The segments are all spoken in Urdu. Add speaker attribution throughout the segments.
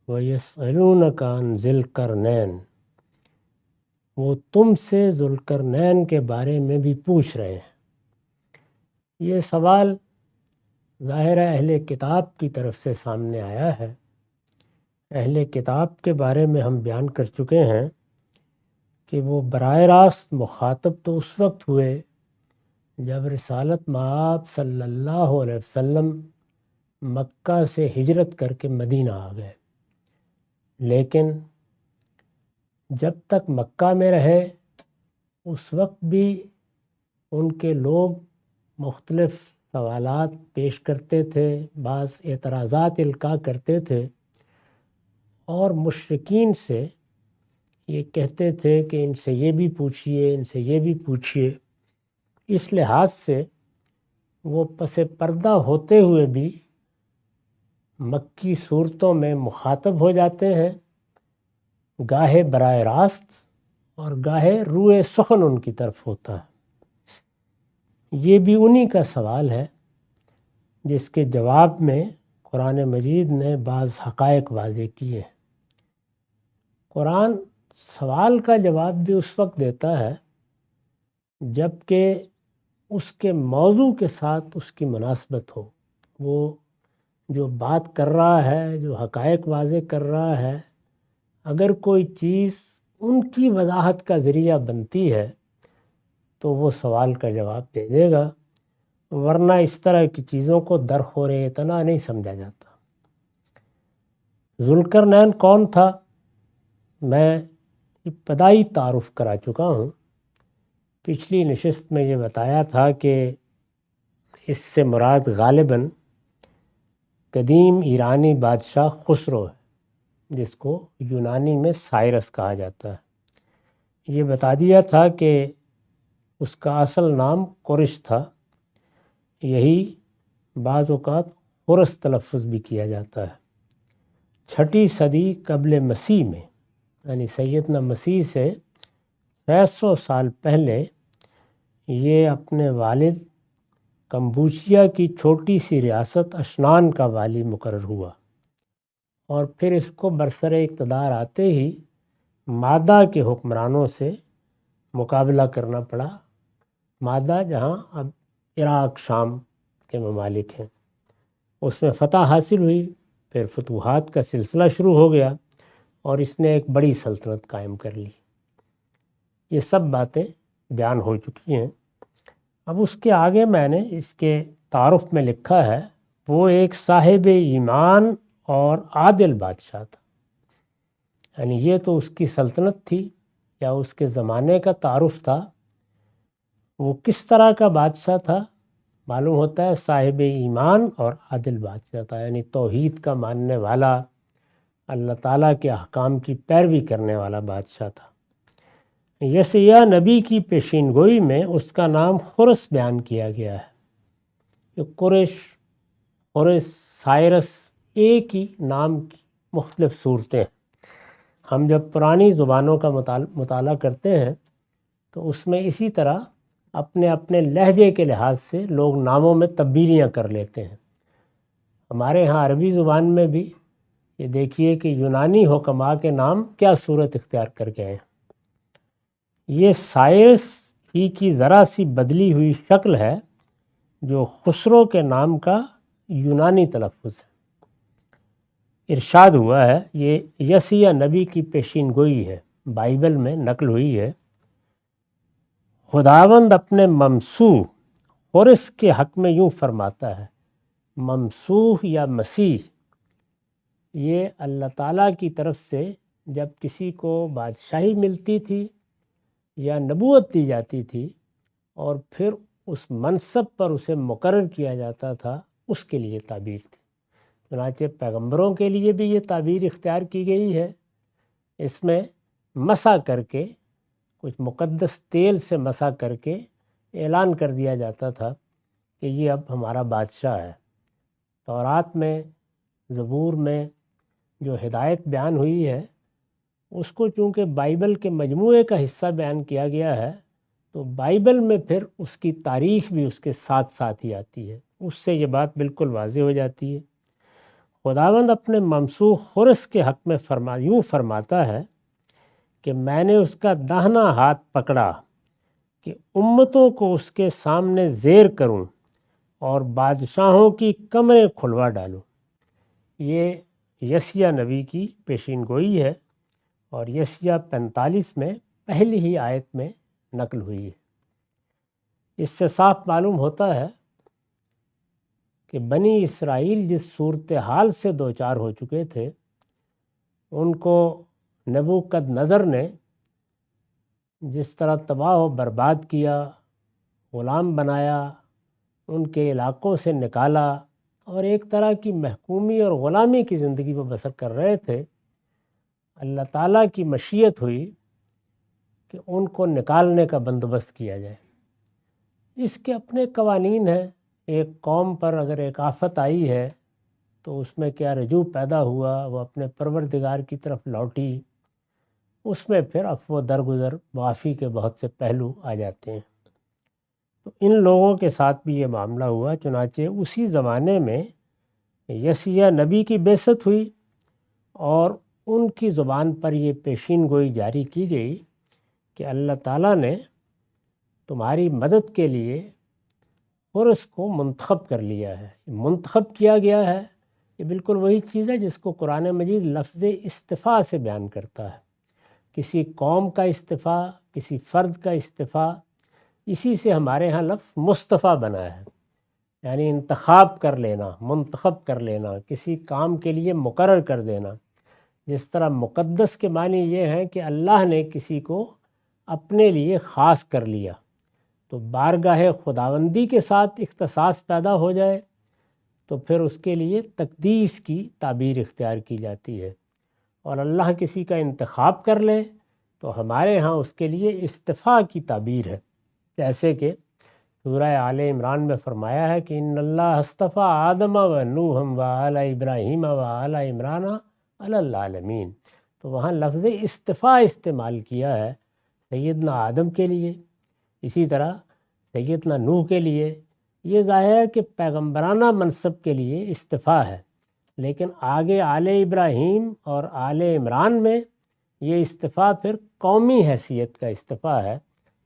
Speaker 1: وَيَسْأَلُونَكَ عَنْ ذِي الْقَرْنَيْنِ، وہ تم سے ذوالقرنین کے بارے میں بھی پوچھ رہے ہیں۔ یہ سوال ظاہر اہل کتاب کی طرف سے سامنے آیا ہے۔ اہل کتاب کے بارے میں ہم بیان کر چکے ہیں کہ وہ براہ راست مخاطب تو اس وقت ہوئے جب رسالت مآب صلی اللہ علیہ وسلم مکہ سے ہجرت کر کے مدینہ آ گئے، لیکن جب تک مکہ میں رہے اس وقت بھی ان کے لوگ مختلف سوالات پیش کرتے تھے، بعض اعتراضات القاء کرتے تھے، اور مشرکین سے یہ کہتے تھے کہ ان سے یہ بھی پوچھئے، ان سے یہ بھی پوچھئے۔ اس لحاظ سے وہ پس پردہ ہوتے ہوئے بھی مکی صورتوں میں مخاطب ہو جاتے ہیں، گاہے براہ راست اور گاہے روئے سخن ان کی طرف ہوتا ہے۔ یہ بھی انہی کا سوال ہے جس کے جواب میں قرآن مجید نے بعض حقائق واضح کیے ہیں۔ قرآن سوال کا جواب بھی اس وقت دیتا ہے جب کہ اس کے موضوع کے ساتھ اس کی مناسبت ہو۔ وہ جو بات کر رہا ہے، جو حقائق واضح کر رہا ہے، اگر کوئی چیز ان کی وضاحت کا ذریعہ بنتی ہے تو وہ سوال کا جواب دے دے گا، ورنہ اس طرح کی چیزوں کو درخور اعتنا نہیں سمجھا جاتا۔ ذوالقرنین کون تھا؟ میں ابتدائی تعارف کرا چکا ہوں۔ پچھلی نشست میں یہ بتایا تھا کہ اس سے مراد غالباً قدیم ایرانی بادشاہ خسرو ہے، جس کو یونانی میں سائرس کہا جاتا ہے۔ یہ بتا دیا تھا کہ اس کا اصل نام قرش تھا، یہی بعض اوقات قرص تلفظ بھی کیا جاتا ہے۔ 6 صدی قبل مسیح میں، یعنی سیدنا مسیح سے 600 سال پہلے یہ اپنے والد کمبوچیا کی چھوٹی سی ریاست اشنان کا والی مقرر ہوا، اور پھر اس کو برسر اقتدار آتے ہی مادہ کے حکمرانوں سے مقابلہ کرنا پڑا۔ مادہ جہاں اب عراق شام کے ممالک ہیں، اس میں فتح حاصل ہوئی، پھر فتوحات کا سلسلہ شروع ہو گیا اور اس نے ایک بڑی سلطنت قائم کر لی۔ یہ سب باتیں بیان ہو چکی ہیں۔ اب اس کے آگے میں نے اس کے تعارف میں لکھا ہے، وہ ایک صاحب ایمان اور عادل بادشاہ تھا۔ یعنی یہ تو اس کی سلطنت تھی یا اس کے زمانے کا تعارف تھا۔ وہ کس طرح کا بادشاہ تھا؟ معلوم ہوتا ہے صاحب ایمان اور عادل بادشاہ تھا، یعنی توحید کا ماننے والا، اللہ تعالیٰ کے احکام کی پیروی کرنے والا بادشاہ تھا۔ یسیع نبی کی پیشین گوئی میں اس کا نام خرس بیان کیا گیا ہے۔ یہ قریش، خرس، سائرس ایک ہی نام کی مختلف صورتیں ہیں۔ ہم جب پرانی زبانوں کا مطالعہ کرتے ہیں تو اس میں اسی طرح اپنے اپنے لہجے کے لحاظ سے لوگ ناموں میں تبدیلیاں کر لیتے ہیں۔ ہمارے ہاں عربی زبان میں بھی یہ دیکھیے کہ یونانی حکماء کے نام کیا صورت اختیار کر کے ہیں۔ یہ سائرس ہی کی ذرا سی بدلی ہوئی شکل ہے جو خسرو کے نام کا یونانی تلفظ ہے۔ ارشاد ہوا ہے، یہ یسیع نبی کی پیشین گوئی ہے، بائبل میں نقل ہوئی ہے۔ خداوند اپنے ممسوح خرس کے حق میں یوں فرماتا ہے، ممسوح یا مسیح، یہ اللہ تعالیٰ کی طرف سے جب کسی کو بادشاہی ملتی تھی یا نبوت دی جاتی تھی اور پھر اس منصب پر اسے مقرر کیا جاتا تھا، اس کے لیے تعبیر تھی۔ چنانچہ پیغمبروں کے لیے بھی یہ تعبیر اختیار کی گئی ہے۔ اس میں مسح کر کے، کچھ مقدس تیل سے مسح کر کے اعلان کر دیا جاتا تھا کہ یہ اب ہمارا بادشاہ ہے۔ تورات میں، زبور میں جو ہدایت بیان ہوئی ہے، اس کو چونکہ بائبل کے مجموعے کا حصہ بیان کیا گیا ہے، تو بائبل میں پھر اس کی تاریخ بھی اس کے ساتھ ساتھ ہی آتی ہے۔ اس سے یہ بات بالکل واضح ہو جاتی ہے۔ خداوند اپنے ممسوح خرس کے حق میں یوں فرماتا ہے کہ میں نے اس کا داہنا ہاتھ پکڑا کہ امتوں کو اس کے سامنے زیر کروں اور بادشاہوں کی کمریں کھلوا ڈالوں۔ یہ یسیہ نبی کی پیشین گوئی ہے اور یسیہ 45 میں پہلی ہی آیت میں نقل ہوئی ہے۔ اس سے صاف معلوم ہوتا ہے کہ بنی اسرائیل جس صورتحال سے دوچار ہو چکے تھے، ان کو نبوکد نظر نے جس طرح تباہ و برباد کیا، غلام بنایا، ان کے علاقوں سے نکالا اور ایک طرح کی محکومی اور غلامی کی زندگی میں بسر کر رہے تھے، اللہ تعالیٰ کی مشیت ہوئی کہ ان کو نکالنے کا بندوبست کیا جائے۔ اس کے اپنے قوانین ہیں۔ ایک قوم پر اگر ایک آفت آئی ہے تو اس میں کیا رجوع پیدا ہوا، وہ اپنے پروردگار کی طرف لوٹی، اس میں پھر عفو درگزر معافی کے بہت سے پہلو آ جاتے ہیں۔ تو ان لوگوں کے ساتھ بھی یہ معاملہ ہوا۔ چنانچہ اسی زمانے میں یسیہ نبی کی بعثت ہوئی اور ان کی زبان پر یہ پیشین گوئی جاری کی گئی کہ اللہ تعالیٰ نے تمہاری مدد کے لیے خرس کو منتخب کر لیا ہے۔ منتخب کیا گیا ہے، یہ بالکل وہی چیز ہے جس کو قرآن مجید لفظ استفاء سے بیان کرتا ہے۔ کسی قوم کا استفاء، کسی فرد کا استفاء، اسی سے ہمارے ہاں لفظ مصطفیٰ بنا ہے، یعنی انتخاب کر لینا، منتخب کر لینا، کسی کام کے لیے مقرر کر دینا۔ جس طرح مقدس کے معنی یہ ہے کہ اللہ نے کسی کو اپنے لیے خاص کر لیا، تو بارگاہ خداوندی کے ساتھ اختصاص پیدا ہو جائے تو پھر اس کے لیے تقدیس کی تعبیر اختیار کی جاتی ہے، اور اللہ کسی کا انتخاب کر لے تو ہمارے ہاں اس کے لیے استفاء کی تعبیر ہے۔ جیسے کہ سورہ آل عمران میں فرمایا ہے کہ ان اللہ اصطفیٰ آدم و نوح و آل ابراہیم و آل عمران علی العالمین، تو وہاں لفظ استفاء استعمال کیا ہے سیدنا آدم کے لیے، اسی طرح سیدنا نوح کے لیے۔ یہ ظاہر ہے کہ پیغمبرانہ منصب کے لیے استفاء ہے، لیکن آگے آل ابراہیم اور آل عمران میں یہ استفاء پھر قومی حیثیت کا استفاء ہے،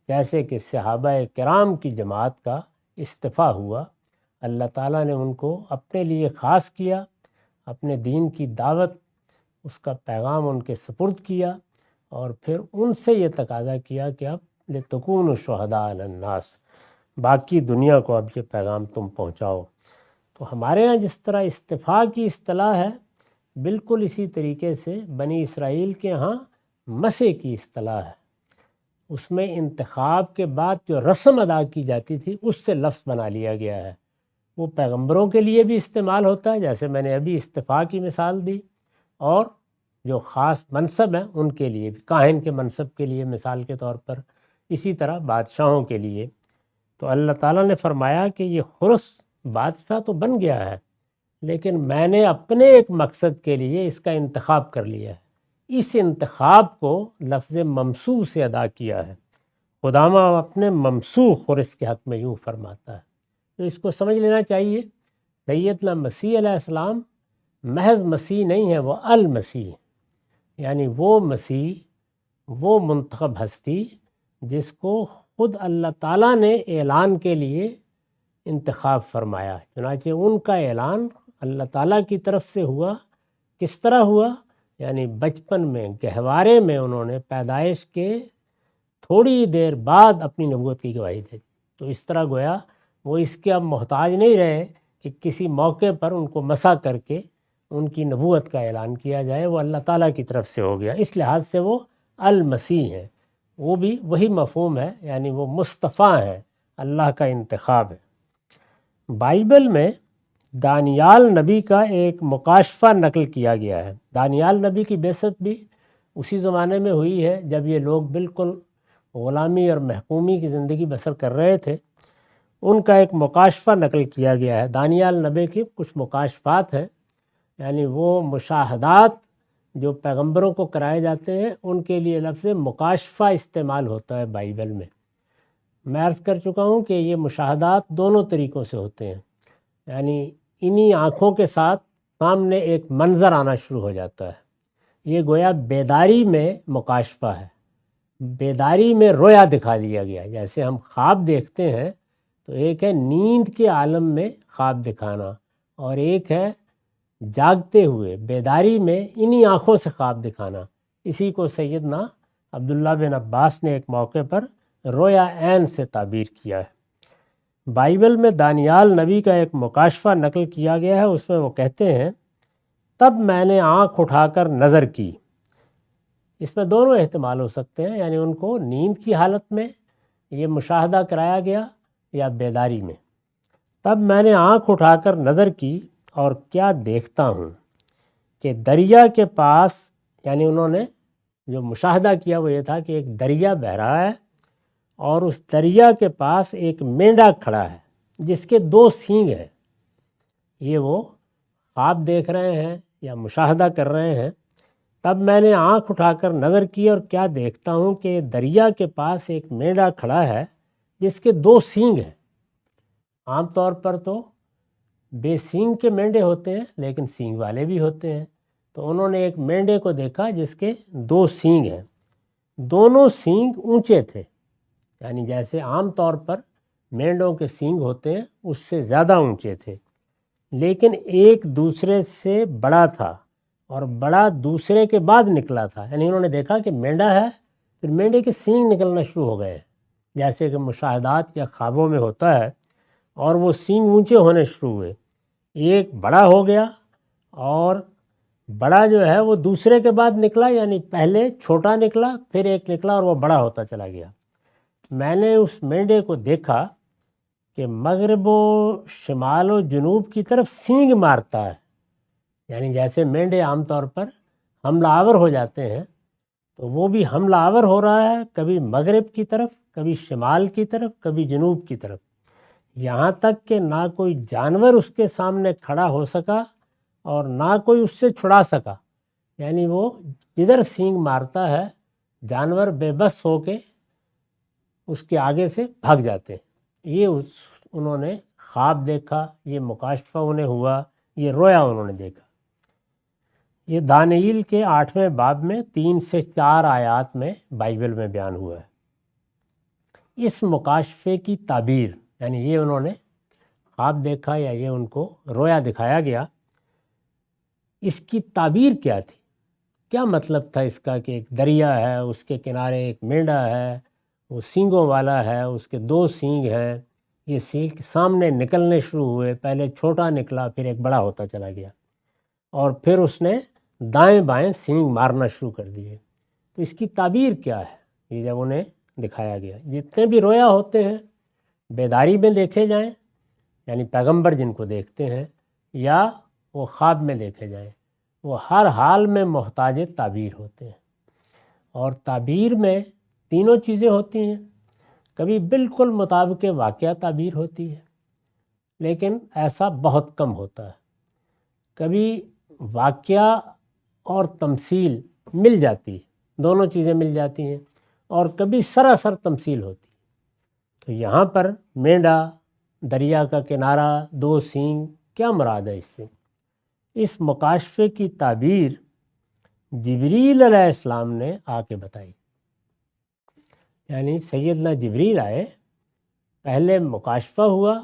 Speaker 1: جیسے کہ صحابہ کرام کی جماعت کا استفاء ہوا۔ اللہ تعالیٰ نے ان کو اپنے لیے خاص کیا، اپنے دین کی دعوت، اس کا پیغام ان کے سپرد کیا، اور پھر ان سے یہ تقاضا کیا کہ اب لتکونوا شہداء علی الناس، باقی دنیا کو اب یہ پیغام تم پہنچاؤ۔ تو ہمارے ہاں جس طرح استفاء کی اصطلاح ہے، بالکل اسی طریقے سے بنی اسرائیل کے ہاں مسح کی اصطلاح ہے۔ اس میں انتخاب کے بعد جو رسم ادا کی جاتی تھی اس سے لفظ بنا لیا گیا ہے۔ وہ پیغمبروں کے لیے بھی استعمال ہوتا ہے، جیسے میں نے ابھی استفاء کی مثال دی، اور جو خاص منصب ہیں ان کے لیے بھی، کاہن کے منصب کے لیے مثال کے طور پر، اسی طرح بادشاہوں کے لیے۔ تو اللہ تعالیٰ نے فرمایا کہ یہ خرس بادشاہ تو بن گیا ہے، لیکن میں نے اپنے ایک مقصد کے لیے اس کا انتخاب کر لیا ہے۔ اس انتخاب کو لفظ ممسوح سے ادا کیا ہے۔ خداوند اپنے ممسوح خرس کے حق میں یوں فرماتا ہے۔ تو اس کو سمجھ لینا چاہیے، سیدنا مسیح علیہ السلام محض مسیح نہیں ہے، وہ المسیح، یعنی وہ مسیح، وہ منتخب ہستی جس کو خود اللہ تعالیٰ نے اعلان کے لیے انتخاب فرمایا۔ چنانچہ ان کا اعلان اللہ تعالیٰ کی طرف سے ہوا۔ کس طرح ہوا؟ یعنی بچپن میں، گہوارے میں انہوں نے پیدائش کے تھوڑی دیر بعد اپنی نبوت کی گواہی دے دی۔ تو اس طرح گویا وہ اس کے اب محتاج نہیں رہے کہ کسی موقع پر ان کو مسح کر کے ان کی نبوت کا اعلان کیا جائے، وہ اللہ تعالیٰ کی طرف سے ہو گیا۔ اس لحاظ سے وہ المسیح ہے۔ وہ بھی وہی مفہوم ہے، یعنی وہ مصطفیٰ ہے، اللہ کا انتخاب ہے۔ بائبل میں دانیال نبی کا ایک مکاشفہ نقل کیا گیا ہے۔ دانیال نبی کی بعثت بھی اسی زمانے میں ہوئی ہے جب یہ لوگ بالکل غلامی اور محکومی کی زندگی بسر کر رہے تھے۔ ان کا ایک مکاشفہ نقل کیا گیا ہے۔ دانیال نبی کی کچھ مکاشفات ہیں، یعنی وہ مشاہدات جو پیغمبروں کو کرائے جاتے ہیں، ان کے لیے لفظ مکاشفہ استعمال ہوتا ہے بائبل میں۔ میں عرض کر چکا ہوں کہ یہ مشاہدات دونوں طریقوں سے ہوتے ہیں، یعنی انہی آنکھوں کے ساتھ سامنے ایک منظر آنا شروع ہو جاتا ہے۔ یہ گویا بیداری میں مکاشفہ ہے، بیداری میں رویا دکھا دیا گیا۔ جیسے ہم خواب دیکھتے ہیں تو ایک ہے نیند کے عالم میں خواب دکھانا، اور ایک ہے جاگتے ہوئے بیداری میں انہی آنکھوں سے خواب دکھانا۔ اسی کو سیدنا عبداللہ بن عباس نے ایک موقع پر رویا عین سے تعبیر کیا ہے۔ بائبل میں دانیال نبی کا ایک مکاشفہ نقل کیا گیا ہے، اس میں وہ کہتے ہیں تب میں نے آنکھ اٹھا کر نظر کی۔ اس میں دونوں احتمال ہو سکتے ہیں، یعنی ان کو نیند کی حالت میں یہ مشاہدہ کرایا گیا یا بیداری میں۔ تب میں نے آنکھ اٹھا کر نظر کی اور کیا دیکھتا ہوں کہ دریا کے پاس، یعنی انہوں نے جو مشاہدہ کیا وہ یہ تھا کہ ایک دریا بہہ رہا ہے اور اس دریا کے پاس ایک مینڈا کھڑا ہے جس کے 2 سینگ ہیں۔ یہ وہ خواب دیکھ رہے ہیں یا مشاہدہ کر رہے ہیں۔ تب میں نے آنکھ اٹھا کر نظر کی اور کیا دیکھتا ہوں کہ دریا کے پاس ایک مینڈا کھڑا ہے جس کے 2 سینگ ہیں۔ عام طور پر تو بے سینگ کے مینڈے ہوتے ہیں لیکن سینگ والے بھی ہوتے ہیں، تو انہوں نے ایک مینڈے کو دیکھا جس کے 2 سینگ ہیں۔ دونوں سینگ اونچے تھے، یعنی جیسے عام طور پر مینڈوں کے سینگ ہوتے ہیں اس سے زیادہ اونچے تھے، لیکن ایک دوسرے سے بڑا تھا اور بڑا دوسرے کے بعد نکلا تھا۔ یعنی انہوں نے دیکھا کہ مینڈا ہے، پھر مینڈے کے سینگ نکلنا شروع ہو گئے، جیسے کہ مشاہدات یا خوابوں میں ہوتا ہے، اور وہ سینگ اونچے ہونے شروع ہوئے۔ ایک بڑا ہو گیا اور بڑا جو ہے وہ دوسرے کے بعد نکلا، یعنی پہلے چھوٹا نکلا پھر ایک نکلا اور وہ بڑا ہوتا چلا گیا۔ میں نے اس مینڈے کو دیکھا کہ مغرب و شمال و جنوب کی طرف سینگ مارتا ہے، یعنی جیسے مینڈے عام طور پر حملہ آور ہو جاتے ہیں تو وہ بھی حملہ آور ہو رہا ہے، کبھی مغرب کی طرف، کبھی شمال کی طرف، کبھی جنوب کی طرف، یہاں تک کہ نہ کوئی جانور اس کے سامنے کھڑا ہو سکا اور نہ کوئی اس سے چھڑا سکا۔ یعنی وہ جدھر سینگ مارتا ہے جانور بے بس ہو کے اس کے آگے سے بھاگ جاتے ہیں۔ یہ انہوں نے خواب دیکھا، یہ مکاشفہ انہیں ہوا، یہ رویا انہوں نے دیکھا۔ یہ دانیال کے 8ویں باب میں 3 سے 4 آیات میں بائبل میں بیان ہوا ہے۔ اس مکاشفے کی تعبیر، یعنی یہ انہوں نے خواب دیکھا یا یہ ان کو رویا دکھایا گیا، اس کی تعبیر کیا تھی؟ کیا مطلب تھا اس کا کہ ایک دریا ہے، اس کے کنارے ایک مینڈا ہے، وہ سینگوں والا ہے، اس کے 2 سینگ ہیں، یہ سینگ سامنے نکلنے شروع ہوئے، پہلے چھوٹا نکلا پھر ایک بڑا ہوتا چلا گیا، اور پھر اس نے دائیں بائیں سینگ مارنا شروع کر دیے۔ تو اس کی تعبیر کیا ہے؟ یہ جب انہیں دکھایا گیا، جتنے بھی رویا ہوتے ہیں بیداری میں دیکھے جائیں، یعنی پیغمبر جن کو دیکھتے ہیں، یا وہ خواب میں دیکھے جائیں، وہ ہر حال میں محتاج تعبیر ہوتے ہیں۔ اور تعبیر میں تینوں چیزیں ہوتی ہیں، کبھی بالکل مطابق واقعہ تعبیر ہوتی ہے لیکن ایسا بہت کم ہوتا ہے، کبھی واقعہ اور تمثیل مل جاتی ہے، دونوں چیزیں مل جاتی ہیں، اور کبھی سراسر تمثیل ہوتی ہے۔ تو یہاں پر مینڈا، دریا کا کنارہ، 2 سینگ، کیا مراد ہے اس سے؟ اس مکاشفے کی تعبیر جبریل علیہ السلام نے آ کے بتائی، یعنی سیدنا جبریل آئے، پہلے مکاشفہ ہوا،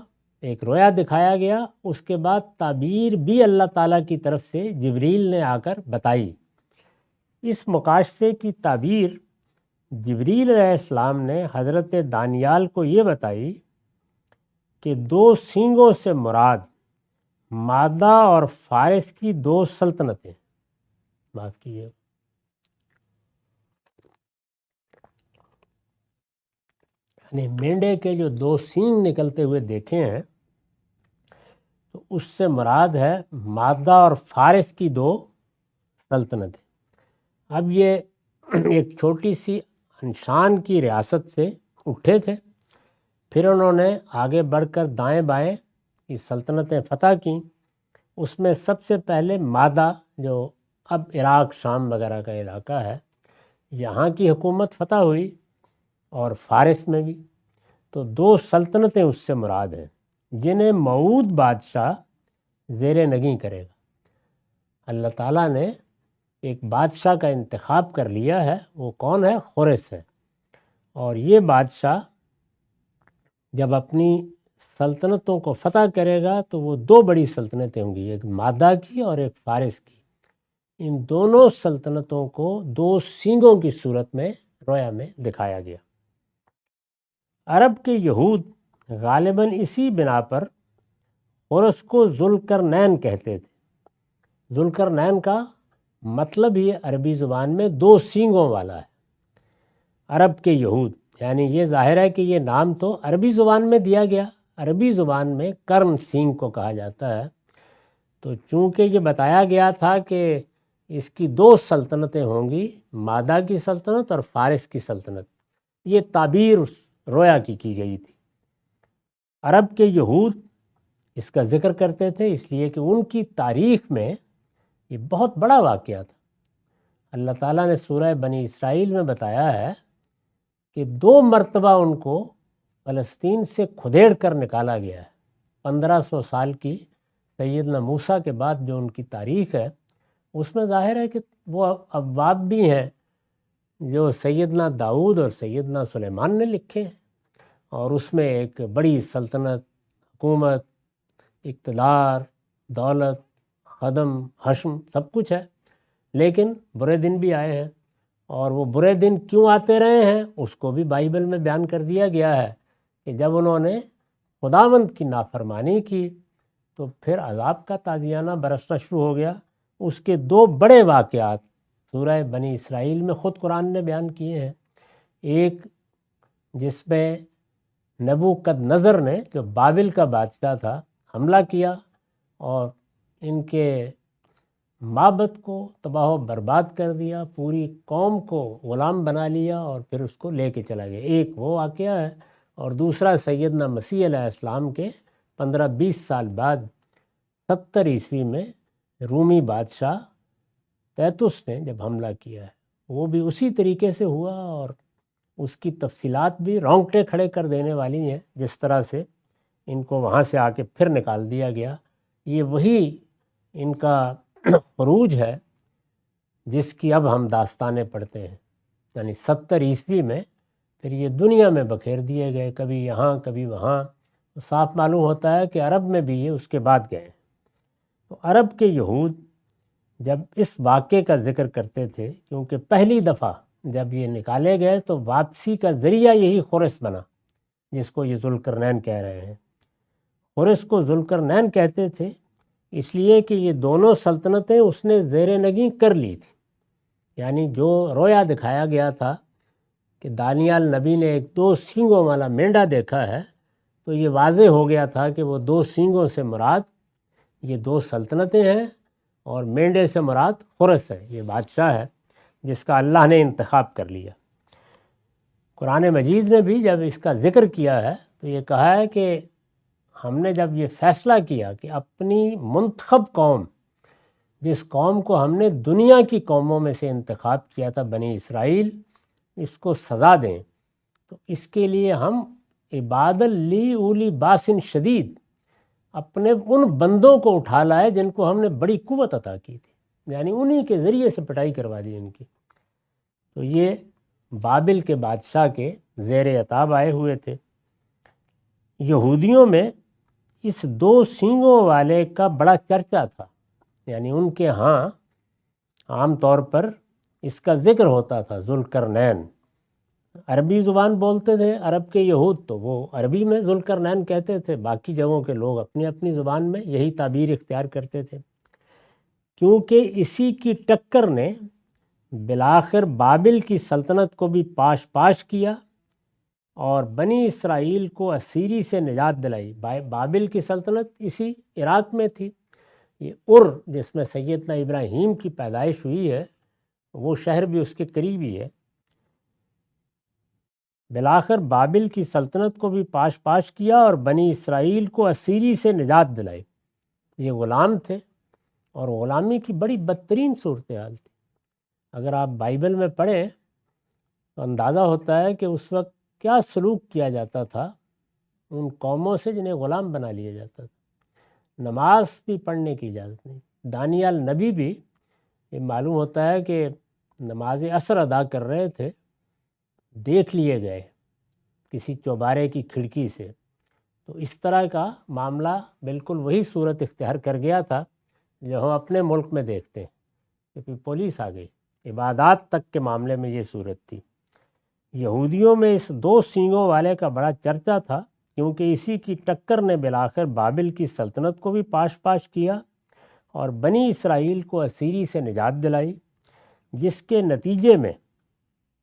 Speaker 1: ایک رویا دکھایا گیا، اس کے بعد تعبیر بھی اللہ تعالیٰ کی طرف سے جبریل نے آ کر بتائی۔ اس مکاشفے کی تعبیر جبریل علیہ السلام نے حضرت دانیال کو یہ بتائی کہ 2 سینگوں سے مراد مادہ اور فارس کی 2 سلطنتیں، معاف کیجیے، یعنی مینڈے کے جو 2 سینگ نکلتے ہوئے دیکھے ہیں تو اس سے مراد ہے مادہ اور فارس کی 2 سلطنتیں۔ اب یہ ایک چھوٹی سی انشان کی ریاست سے اٹھے تھے، پھر انہوں نے آگے بڑھ کر دائیں بائیں یہ سلطنتیں فتح کیں۔ اس میں سب سے پہلے مادہ، جو اب عراق شام وغیرہ کا علاقہ ہے، یہاں کی حکومت فتح ہوئی، اور فارس میں بھی۔ تو 2 سلطنتیں اس سے مراد ہیں جنہیں موعود بادشاہ زیر نگیں کرے گا۔ اللہ تعالیٰ نے ایک بادشاہ کا انتخاب کر لیا ہے، وہ کون ہے؟ خورس ہے۔ اور یہ بادشاہ جب اپنی سلطنتوں کو فتح کرے گا تو وہ دو بڑی سلطنتیں ہوں گی، ایک مادہ کی اور ایک فارس کی۔ ان دونوں سلطنتوں کو دو سینگوں کی صورت میں رویا میں دکھایا گیا۔ عرب کے یہود غالباً اسی بنا پر خورس کو ذوالقرنین کہتے تھے۔ ذوالقرنین کا مطلب ہی عربی زبان میں دو سینگوں والا ہے۔ عرب کے یہود، یعنی یہ ظاہر ہے کہ یہ نام تو عربی زبان میں دیا گیا، عربی زبان میں قرن سینگ کو کہا جاتا ہے۔ تو چونکہ یہ بتایا گیا تھا کہ اس کی دو سلطنتیں ہوں گی، مادہ کی سلطنت اور فارس کی سلطنت، یہ تعبیر اس رویا کی گئی تھی۔ عرب کے یہود اس کا ذکر کرتے تھے اس لیے کہ ان کی تاریخ میں یہ بہت بڑا واقعہ تھا۔ اللہ تعالیٰ نے سورہ بنی اسرائیل میں بتایا ہے کہ 2 مرتبہ ان کو فلسطین سے کھدیڑ کر نکالا گیا ہے۔ 1500 سال کی سیدنا موسیٰ کے بعد جو ان کی تاریخ ہے، اس میں ظاہر ہے کہ وہ ابواب بھی ہیں جو سیدنا داؤد اور سیدنا سلیمان نے لکھے ہیں، اور اس میں ایک بڑی سلطنت، حکومت، اقتدار، دولت، خدم، حشم سب کچھ ہے۔ لیکن برے دن بھی آئے ہیں، اور وہ برے دن کیوں آتے رہے ہیں اس کو بھی بائبل میں بیان کر دیا گیا ہے کہ جب انہوں نے خداوند کی نافرمانی کی تو پھر عذاب کا تازیانہ برسنا شروع ہو گیا۔ اس کے 2 بڑے واقعات سورہ بنی اسرائیل میں خود قرآن نے بیان کیے ہیں۔ ایک جس میں نبوکدنضر نے، جو بابل کا بادشاہ تھا، حملہ کیا اور ان کے معبد کو تباہ و برباد کر دیا، پوری قوم کو غلام بنا لیا اور پھر اس کو لے کے چلا گیا۔ ایک وہ واقعہ ہے، اور دوسرا سیدنا مسیح علیہ السلام کے 15-20 سال بعد 70 عیسوی میں رومی بادشاہ تیتس نے جب حملہ کیا ہے، وہ بھی اسی طریقے سے ہوا، اور اس کی تفصیلات بھی رونگٹے کھڑے کر دینے والی ہیں، جس طرح سے ان کو وہاں سے آ کے پھر نکال دیا گیا۔ یہ وہی ان کا خروج ہے جس کی اب ہم داستانیں پڑھتے ہیں، یعنی 70 عیسوی میں پھر یہ دنیا میں بکھیر دیے گئے، کبھی یہاں کبھی وہاں۔ صاف معلوم ہوتا ہے کہ عرب میں بھی یہ اس کے بعد گئے۔ تو عرب کے یہود جب اس واقعے کا ذکر کرتے تھے، کیونکہ پہلی دفعہ جب یہ نکالے گئے تو واپسی کا ذریعہ یہی خورس بنا، جس کو یہ ذوالقرنین کہہ رہے ہیں۔ خورس کو ذوالقرنین کہتے تھے اس لیے کہ یہ دونوں سلطنتیں اس نے زیر نگیں کر لی تھی۔ یعنی جو رویا دکھایا گیا تھا کہ دانیال نبی نے ایک 2 سینگوں والا مینڈا دیکھا ہے، تو یہ واضح ہو گیا تھا کہ وہ 2 سینگوں سے مراد یہ 2 سلطنتیں ہیں، اور مینڈے سے مراد خورس ہے، یہ بادشاہ ہے جس کا اللہ نے انتخاب کر لیا۔ قرآن مجید نے بھی جب اس کا ذکر کیا ہے تو یہ کہا ہے کہ ہم نے جب یہ فیصلہ کیا کہ اپنی منتخب قوم، جس قوم کو ہم نے دنیا کی قوموں میں سے انتخاب کیا تھا، بنی اسرائیل، اس کو سزا دیں، تو اس کے لیے ہم عباد لی اولی باسن شدید، اپنے ان بندوں کو اٹھا لائے جن کو ہم نے بڑی قوت عطا کی تھی، یعنی انہی کے ذریعے سے پٹائی کروا دی ان کی۔ تو یہ بابل کے بادشاہ کے زیر عتاب آئے ہوئے تھے۔ یہودیوں میں اس 2 سینگوں والے کا بڑا چرچا تھا، یعنی ان کے ہاں عام طور پر اس کا ذکر ہوتا تھا، ذوالقرنین۔ عربی زبان بولتے تھے عرب کے یہود، تو وہ عربی میں ذوالقرنین کہتے تھے، باقی جگہوں کے لوگ اپنی اپنی زبان میں یہی تعبیر اختیار کرتے تھے، کیونکہ اسی کی ٹکر نے بالآخر بابل کی سلطنت کو بھی پاش کیا اور بنی اسرائیل کو اسیری سے نجات دلائی۔ بابل کی سلطنت اسی عراق میں تھی۔ یہ جس میں سیدنا ابراہیم کی پیدائش ہوئی ہے، وہ شہر بھی اس کے قریب ہی ہے۔ بالآخر بابل کی سلطنت کو بھی پاش کیا اور بنی اسرائیل کو اسیری سے نجات دلائی۔ یہ غلام تھے، اور غلامی کی بڑی بدترین صورتحال تھی۔ اگر آپ بائبل میں پڑھیں تو اندازہ ہوتا ہے کہ اس وقت کیا سلوک کیا جاتا تھا ان قوموں سے جنہیں غلام بنا لیا جاتا تھا۔ نماز بھی پڑھنے کی اجازت نہیں، دانیال نبی بھی یہ معلوم ہوتا ہے کہ نماز عصر ادا کر رہے تھے، دیکھ لیے گئے کسی چوبارے کی کھڑکی سے، تو اس طرح کا معاملہ بالکل وہی صورت اختیار کر گیا تھا جو ہم اپنے ملک میں دیکھتے ہیں، کیونکہ پولیس آ گئی۔ عبادات تک کے معاملے میں یہ صورت تھی۔ یہودیوں میں اس 2 سینگوں والے کا بڑا چرچا تھا، کیونکہ اسی کی ٹکر نے بالآخر بابل کی سلطنت کو بھی پاش کیا اور بنی اسرائیل کو اسیری سے نجات دلائی، جس کے نتیجے میں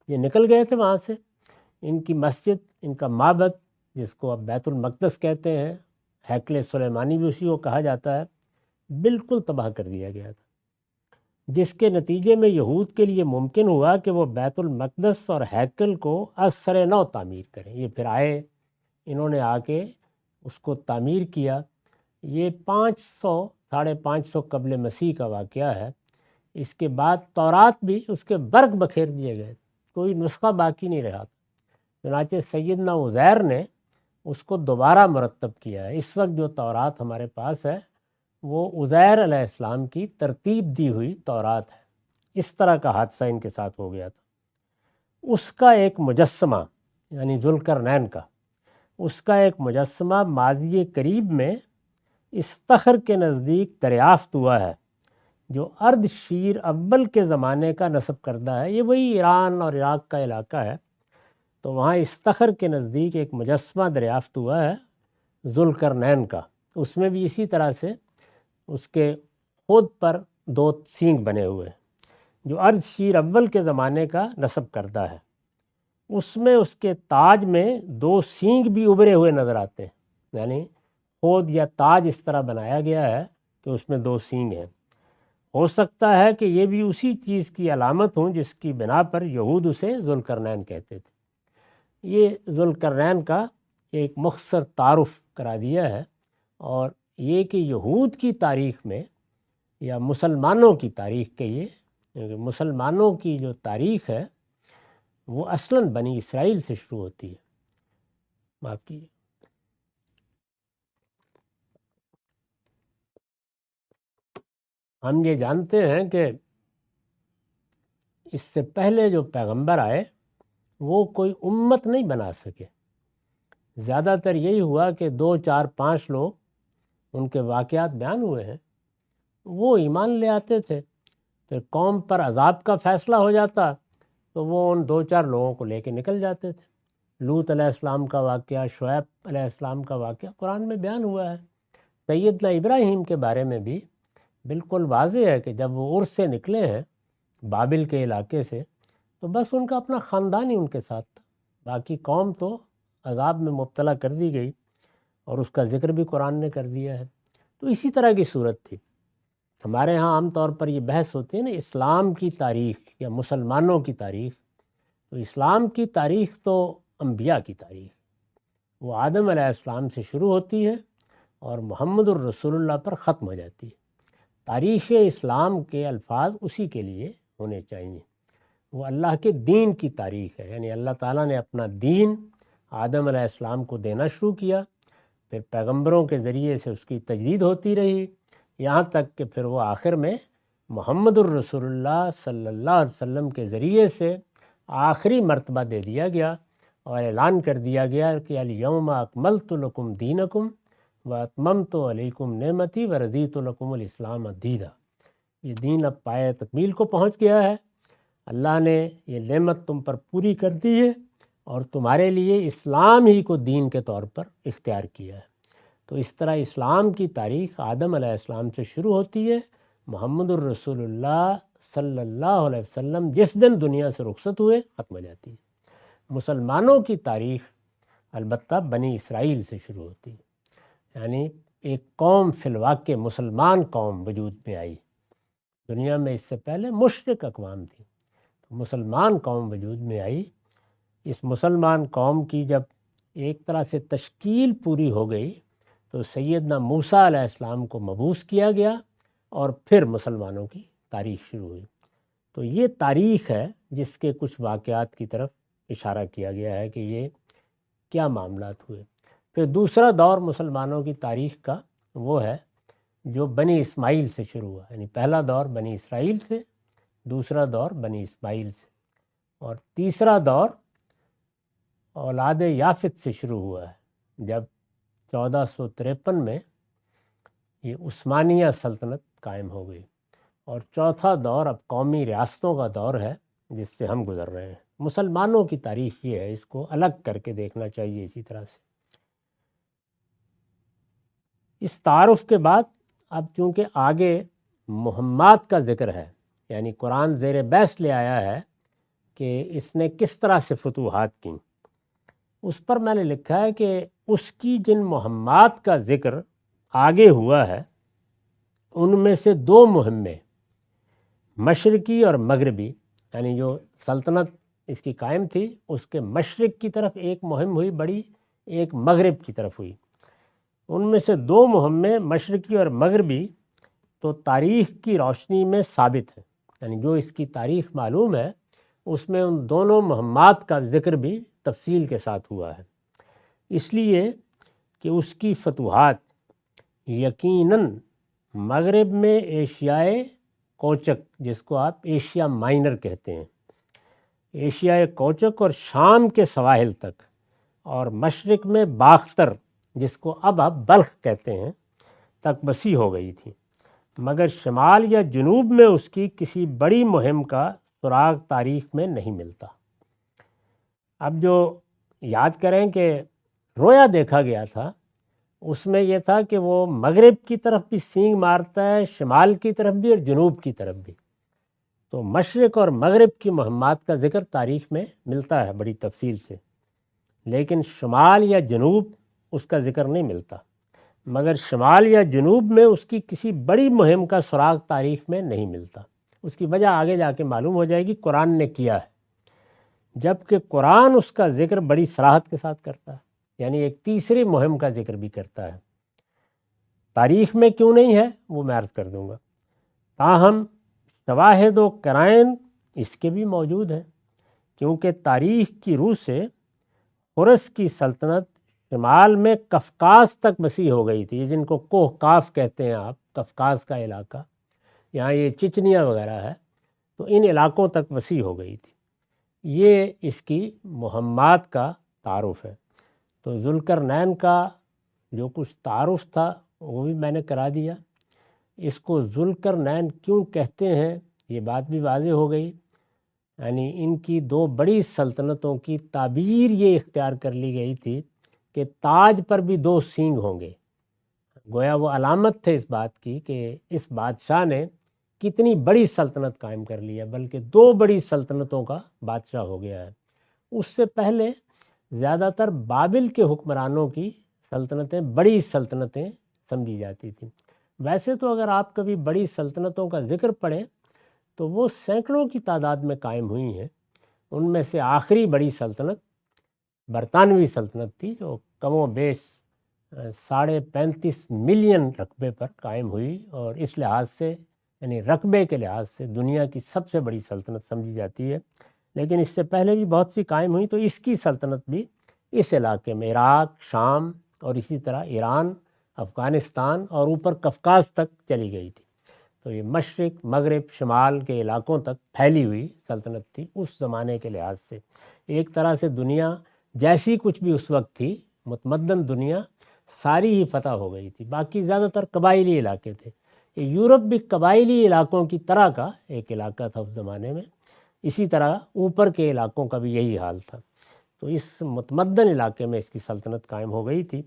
Speaker 1: یہ نکل گئے تھے وہاں سے۔ ان کی مسجد، ان کا معبد، جس کو اب بیت المقدس کہتے ہیں، ہیکل سلیمانی بھی اسی کو کہا جاتا ہے، بالکل تباہ کر دیا گیا تھا، جس کے نتیجے میں یہود کے لیے ممکن ہوا کہ وہ بیت المقدس اور ہیکل کو از سر نو تعمیر کریں۔ یہ پھر آئے، انہوں نے آ کے اس کو تعمیر کیا۔ یہ 500 قبل مسیح کا واقعہ ہے۔ اس کے بعد تورات بھی اس کے برگ بکھیر دیے گئے، کوئی نسخہ باقی نہیں رہا تھا۔ چنانچہ سیدنا عزیر نے اس کو دوبارہ مرتب کیا ہے۔ اس وقت جو تورات ہمارے پاس ہے وہ عزیر علیہ السلام کی ترتیب دی ہوئی تورات ہے۔ اس طرح کا حادثہ ان کے ساتھ ہو گیا تھا۔ اس کا ایک مجسمہ، یعنی ذوالقرنین کا، اس کا ایک مجسمہ ماضی قریب میں استخر کے نزدیک دریافت ہوا ہے، جو ارد شیر اول کے زمانے کا نسب کردہ ہے۔ یہ وہی ایران اور عراق کا علاقہ ہے، تو وہاں استخر کے نزدیک ایک مجسمہ دریافت ہوا ہے ذوالقرنین کا۔ اس میں بھی اسی طرح سے اس کے خود پر 2 سینگ بنے ہوئے ہیں، جو ارد شیر اول کے زمانے کا نسب کردہ ہے۔ اس میں اس کے تاج میں 2 سینگ بھی ابھرے ہوئے نظر آتے ہیں، یعنی خود یا تاج اس طرح بنایا گیا ہے کہ اس میں 2 سینگ ہیں۔ ہو سکتا ہے کہ یہ بھی اسی چیز کی علامت ہوں جس کی بنا پر یہود اسے ذوالقرنین کہتے تھے۔ یہ ذوالقرنین کا ایک مختصر تعارف کرا دیا ہے، اور یہ کہ یہود کی تاریخ میں یا مسلمانوں کی تاریخ کہیے، کیونکہ مسلمانوں کی جو تاریخ ہے وہ اصلاً بنی اسرائیل سے شروع ہوتی ہے۔ معاف کیجیے۔ ہم یہ جانتے ہیں کہ اس سے پہلے جو پیغمبر آئے وہ کوئی امت نہیں بنا سکے۔ زیادہ تر یہی ہوا کہ 2 4 5 لوگ، ان کے واقعات بیان ہوئے ہیں، وہ ایمان لے آتے تھے، پھر قوم پر عذاب کا فیصلہ ہو جاتا تو وہ ان 2 4 لوگوں کو لے کے نکل جاتے تھے۔ لوط علیہ السلام کا واقعہ، شعیب علیہ السلام کا واقعہ قرآن میں بیان ہوا ہے۔ سیدنا ابراہیم کے بارے میں بھی بالکل واضح ہے کہ جب وہ عرس سے نکلے ہیں بابل کے علاقے سے، تو بس ان کا اپنا خاندان ہی ان کے ساتھ تھا، باقی قوم تو عذاب میں مبتلا کر دی گئی، اور اس کا ذکر بھی قرآن نے کر دیا ہے۔ تو اسی طرح کی صورت تھی۔ ہمارے ہاں عام طور پر یہ بحث ہوتی ہے نا اسلام کی تاریخ یا مسلمانوں کی تاریخ، تو اسلام کی تاریخ تو انبیاء کی تاریخ، وہ آدم علیہ السلام سے شروع ہوتی ہے اور محمد الرسول اللہ پر ختم ہو جاتی ہے۔ تاریخ اسلام کے الفاظ اسی کے لیے ہونے چاہیے۔ وہ اللہ کے دین کی تاریخ ہے، یعنی اللہ تعالیٰ نے اپنا دین آدم علیہ السلام کو دینا شروع کیا، پھر پیغمبروں کے ذریعے سے اس کی تجدید ہوتی رہی، یہاں تک کہ پھر وہ آخر میں محمد الرسول اللہ صلی اللہ علیہ وسلم کے ذریعے سے آخری مرتبہ دے دیا گیا، اور اعلان کر دیا گیا کہ الیوم اکملت لکم دینکم واتممت علیکم نعمتی ورضیت لکم الاسلام دینا۔ یہ دین اب پائے تکمیل کو پہنچ گیا ہے، اللہ نے یہ نعمت تم پر پوری کر دی ہے، اور تمہارے لیے اسلام ہی کو دین کے طور پر اختیار کیا ہے۔ تو اس طرح اسلام کی تاریخ آدم علیہ السلام سے شروع ہوتی ہے، محمد الرسول اللہ صلی اللہ علیہ وسلم جس دن دنیا سے رخصت ہوئے ختم ہو جاتی ہے۔ مسلمانوں کی تاریخ البتہ بنی اسرائیل سے شروع ہوتی ہے، یعنی ایک قوم فی الواقع مسلمان قوم وجود میں آئی۔ دنیا میں اس سے پہلے مشرک اقوام تھی، مسلمان قوم وجود میں آئی۔ اس مسلمان قوم کی جب ایک طرح سے تشکیل پوری ہو گئی تو سیدنا موسیٰ علیہ السلام کو مبعوث کیا گیا، اور پھر مسلمانوں کی تاریخ شروع ہوئی۔ تو یہ تاریخ ہے جس کے کچھ واقعات کی طرف اشارہ کیا گیا ہے کہ یہ کیا معاملات ہوئے۔ پھر دوسرا دور مسلمانوں کی تاریخ کا وہ ہے جو بنی اسماعیل سے شروع ہوا، یعنی پہلا دور بنی اسرائیل سے، دوسرا دور بنی اسماعیل سے، اور تیسرا دور اولاد یافت سے شروع ہوا ہے جب 1453 میں یہ عثمانیہ سلطنت قائم ہو گئی، اور چوتھا دور اب قومی ریاستوں کا دور ہے جس سے ہم گزر رہے ہیں۔ مسلمانوں کی تاریخ یہ ہے، اس کو الگ کر کے دیکھنا چاہیے اسی طرح سے۔ اس تعارف کے بعد اب چونکہ آگے مہمات کا ذکر ہے، یعنی قرآن زیر بحث لے آیا ہے کہ اس نے کس طرح سے فتوحات کیں، اس پر میں نے لکھا ہے کہ اس کی جن مہمات کا ذکر آگے ہوا ہے ان میں سے دو مہمیں مشرقی اور مغربی، یعنی جو سلطنت اس کی قائم تھی اس کے مشرق کی طرف ایک مہم ہوئی بڑی، ایک مغرب کی طرف ہوئی۔ ان میں سے دو مہمیں مشرقی اور مغربی تو تاریخ کی روشنی میں ثابت ہے، یعنی جو اس کی تاریخ معلوم ہے اس میں ان دونوں مہمات کا ذکر بھی تفصیل کے ساتھ ہوا ہے، اس لیے کہ اس کی فتوحات یقیناً مغرب میں ایشیائے کوچک، جس کو آپ ایشیا مائنر کہتے ہیں، ایشیائے کوچک اور شام کے سواحل تک، اور مشرق میں باختر، جس کو اب آپ بلخ کہتے ہیں، تک وسیع ہو گئی تھی، مگر شمال یا جنوب میں اس کی کسی بڑی مہم کا سراغ تاریخ میں نہیں ملتا۔ اب جو یاد کریں کہ رویا دیکھا گیا تھا اس میں یہ تھا کہ وہ مغرب کی طرف بھی سینگ مارتا ہے، شمال کی طرف بھی اور جنوب کی طرف بھی، تو مشرق اور مغرب کی مہمات کا ذکر تاریخ میں ملتا ہے بڑی تفصیل سے، لیکن شمال یا جنوب اس کا ذکر نہیں ملتا، مگر شمال یا جنوب میں اس کی کسی بڑی مہم کا سراغ تاریخ میں نہیں ملتا۔ اس کی وجہ آگے جا کے معلوم ہو جائے گی، قرآن نے کیا ہے، جبکہ قرآن اس کا ذکر بڑی صراحت کے ساتھ کرتا ہے، یعنی ایک تیسری مہم کا ذکر بھی کرتا ہے۔ تاریخ میں کیوں نہیں ہے وہ میں عرض کر دوں گا، تاہم شواہد و قرائن اس کے بھی موجود ہیں، کیونکہ تاریخ کی روح سے فرس کی سلطنت شمال میں قفقاز تک وسیع ہو گئی تھی، جن کو کوہ کاف کہتے ہیں آپ، قفقاز کا علاقہ، یہاں یہ چچنیا وغیرہ ہے، تو ان علاقوں تک وسیع ہو گئی تھی۔ یہ اس کی مہمات کا تعارف ہے۔ تو ذوالقرنین کا جو کچھ تعارف تھا وہ بھی میں نے کرا دیا۔ اس کو ذوالقرنین کیوں کہتے ہیں یہ بات بھی واضح ہو گئی، یعنی ان کی دو بڑی سلطنتوں کی تعبیر یہ اختیار کر لی گئی تھی کہ تاج پر بھی دو سینگ ہوں گے، گویا وہ علامت تھے اس بات کی کہ اس بادشاہ نے کتنی بڑی سلطنت قائم کر لی ہے، بلکہ دو بڑی سلطنتوں کا بادشاہ ہو گیا ہے۔ اس سے پہلے زیادہ تر بابل کے حکمرانوں کی سلطنتیں بڑی سلطنتیں سمجھی جاتی تھیں۔ ویسے تو اگر آپ کبھی بڑی سلطنتوں کا ذکر پڑھیں تو وہ سینکڑوں کی تعداد میں قائم ہوئی ہیں۔ ان میں سے آخری بڑی سلطنت برطانوی سلطنت تھی، جو کم و بیش 35.5 ملین رقبے پر قائم ہوئی، اور اس لحاظ سے یعنی رقبے کے لحاظ سے دنیا کی سب سے بڑی سلطنت سمجھی جاتی ہے۔ لیکن اس سے پہلے بھی بہت سی قائم ہوئی، تو اس کی سلطنت بھی اس علاقے میں عراق، شام اور اسی طرح ایران، افغانستان اور اوپر قفقاز تک چلی گئی تھی۔ تو یہ مشرق، مغرب، شمال کے علاقوں تک پھیلی ہوئی سلطنت تھی اس زمانے کے لحاظ سے۔ ایک طرح سے دنیا جیسی کچھ بھی اس وقت تھی، متمدن دنیا ساری ہی فتح ہو گئی تھی، باقی زیادہ تر قبائلی علاقے تھے۔ یہ یورپ بھی قبائلی علاقوں کی طرح کا ایک علاقہ تھا اس زمانے میں، اسی طرح اوپر کے علاقوں کا بھی یہی حال تھا۔ تو اس متمدن علاقے میں اس کی سلطنت قائم ہو گئی تھی۔